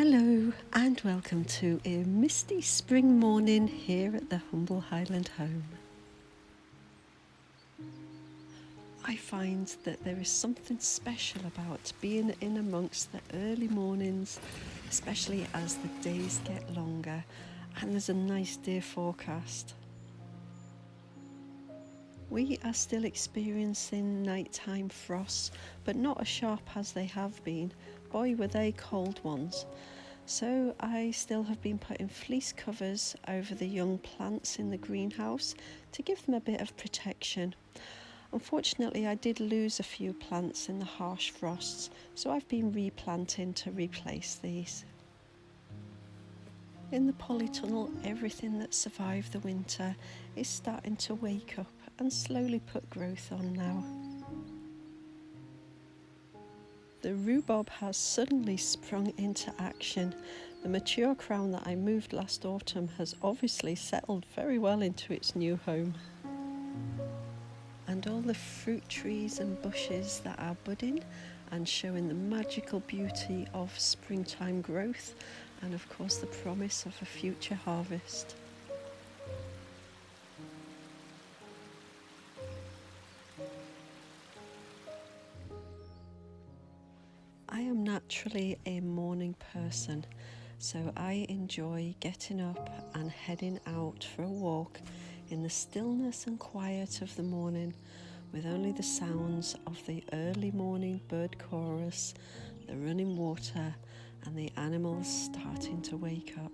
Hello and welcome to a misty spring morning here at the humble Highland home. I find that there is something special about being in amongst the early mornings, especially as the days get longer and there's a nice day forecast. We are still experiencing nighttime frosts, but not as sharp as they have been. Boy, were they cold ones. So I still have been putting fleece covers over the young plants in the greenhouse to give them a bit of protection. Unfortunately, I did lose a few plants in the harsh frosts, so I've been replanting to replace these. In the polytunnel, everything that survived the winter is starting to wake up and slowly put growth on now. The rhubarb has suddenly sprung into action. The mature crown that I moved last autumn has obviously settled very well into its new home. And all the fruit trees and bushes that are budding and showing the magical beauty of springtime growth and of course the promise of a future harvest. I am naturally a morning person, so I enjoy getting up and heading out for a walk in the stillness and quiet of the morning, with only the sounds of the early morning bird chorus, the running water, and the animals starting to wake up.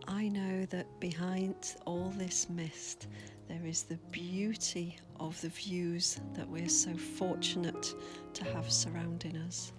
I know that behind all this mist, there is the beauty of the views that we're so fortunate to have surrounding us.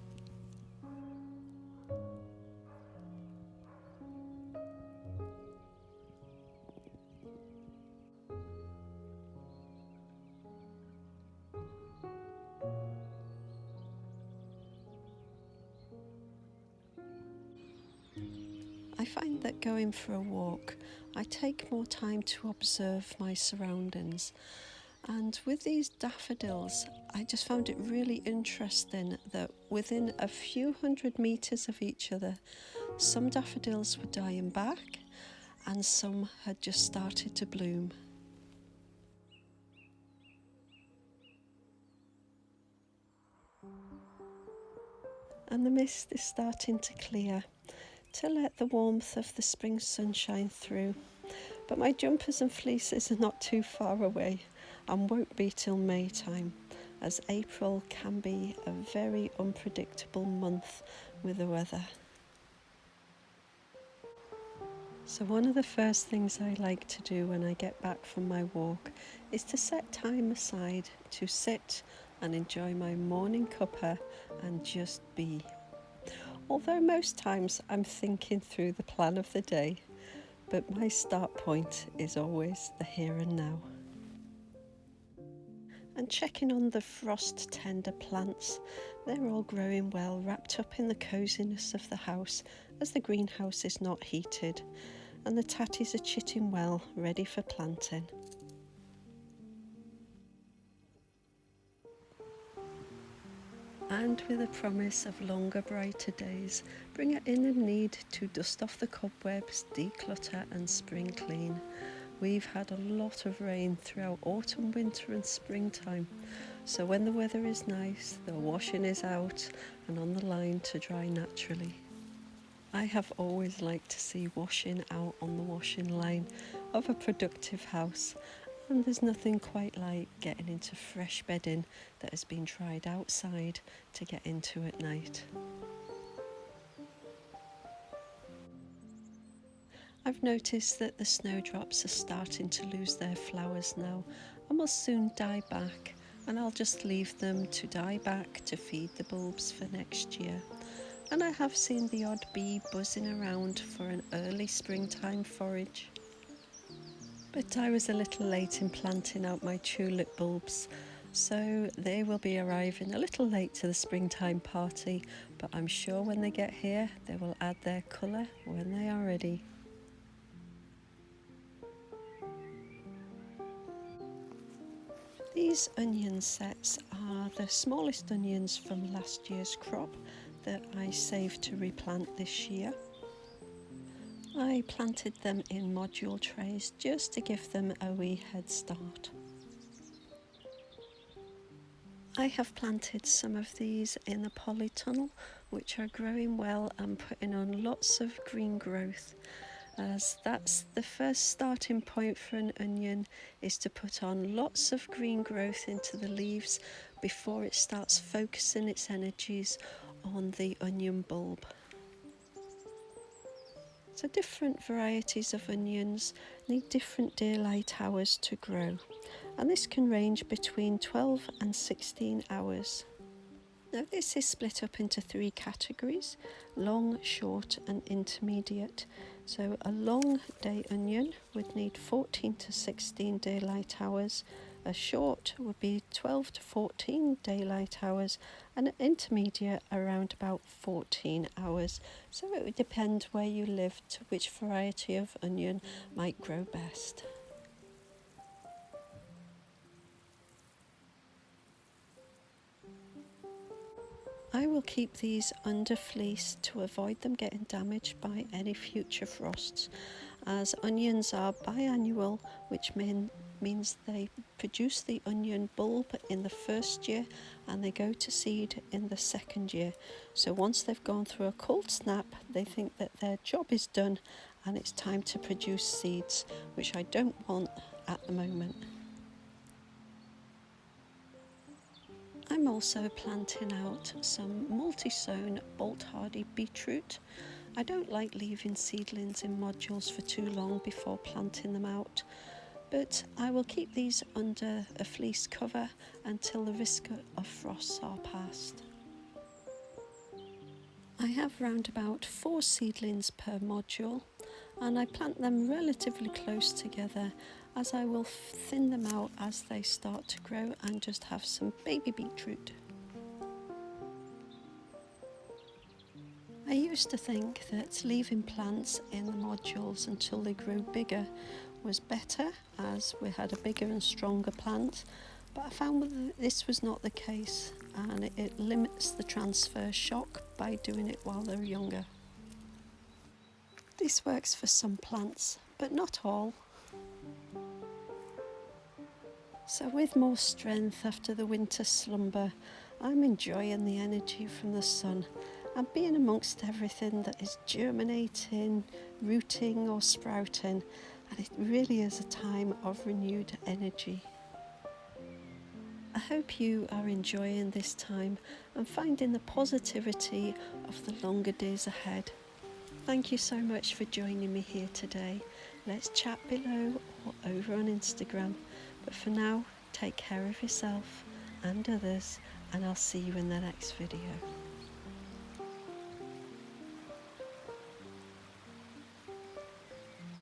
I find that going for a walk, I take more time to observe my surroundings. And with these daffodils, I just found it really interesting that within a few hundred metres of each other, some daffodils were dying back and some had just started to bloom. And the mist is starting to clear to let the warmth of the spring sunshine through. But my jumpers and fleeces are not too far away and won't be till May time, as April can be a very unpredictable month with the weather. So one of the first things I like to do when I get back from my walk is to set time aside to sit and enjoy my morning cuppa and just be. Although most times I'm thinking through the plan of the day, but my start point is always the here and now. And checking on the frost tender plants, they're all growing well, wrapped up in the coziness of the house as the greenhouse is not heated, and the tatties are chitting well, ready for planting. And with a promise of longer, brighter days, bring it in a need to dust off the cobwebs, declutter and spring clean. We've had a lot of rain throughout autumn, winter and springtime, so when the weather is nice, the washing is out and on the line to dry naturally. I have always liked to see washing out on the washing line of a productive house, and there's nothing quite like getting into fresh bedding that has been dried outside to get into at night. I've noticed that the snowdrops are starting to lose their flowers now and will soon die back, and I'll just leave them to die back to feed the bulbs for next year. And I have seen the odd bee buzzing around for an early springtime forage. But I was a little late in planting out my tulip bulbs, so they will be arriving a little late to the springtime party, but I'm sure when they get here they will add their colour when they are ready. These onion sets are the smallest onions from last year's crop that I saved to replant this year. I planted them in module trays just to give them a wee head start. I have planted some of these in the polytunnel, which are growing well and putting on lots of green growth, as that's the first starting point for an onion, is to put on lots of green growth into the leaves before it starts focusing its energies on the onion bulb. So different varieties of onions need different daylight hours to grow, and this can range between 12 and 16 hours. Now this is split up into 3 categories: long, short and intermediate. So a long day onion would need 14 to 16 daylight hours, a short would be 12 to 14 daylight hours, and an intermediate around about 14 hours. So it would depend where you live to which variety of onion might grow best. I will keep these under fleece to avoid them getting damaged by any future frosts, as onions are biannual, which means they produce the onion bulb in the first year and they go to seed in the second year. So once they've gone through a cold snap, they think that their job is done and it's time to produce seeds, which I don't want at the moment. I'm also planting out some multi-sown bolt-hardy beetroot. I don't like leaving seedlings in modules for too long before planting them out, but I will keep these under a fleece cover until the risk of frosts are past. I have round about 4 seedlings per module, and I plant them relatively close together, as I will thin them out as they start to grow and just have some baby beetroot. I used to think that leaving plants in the modules until they grew bigger was better, as we had a bigger and stronger plant, but I found that this was not the case, and it limits the transfer shock by doing it while they're younger. This works for some plants, but not all. So with more strength after the winter slumber, I'm enjoying the energy from the sun and being amongst everything that is germinating, rooting or sprouting, and it really is a time of renewed energy. I hope you are enjoying this time and finding the positivity of the longer days ahead. Thank you so much for joining me here today. Let's chat below or over on Instagram. But for now, take care of yourself and others, and I'll see you in the next video.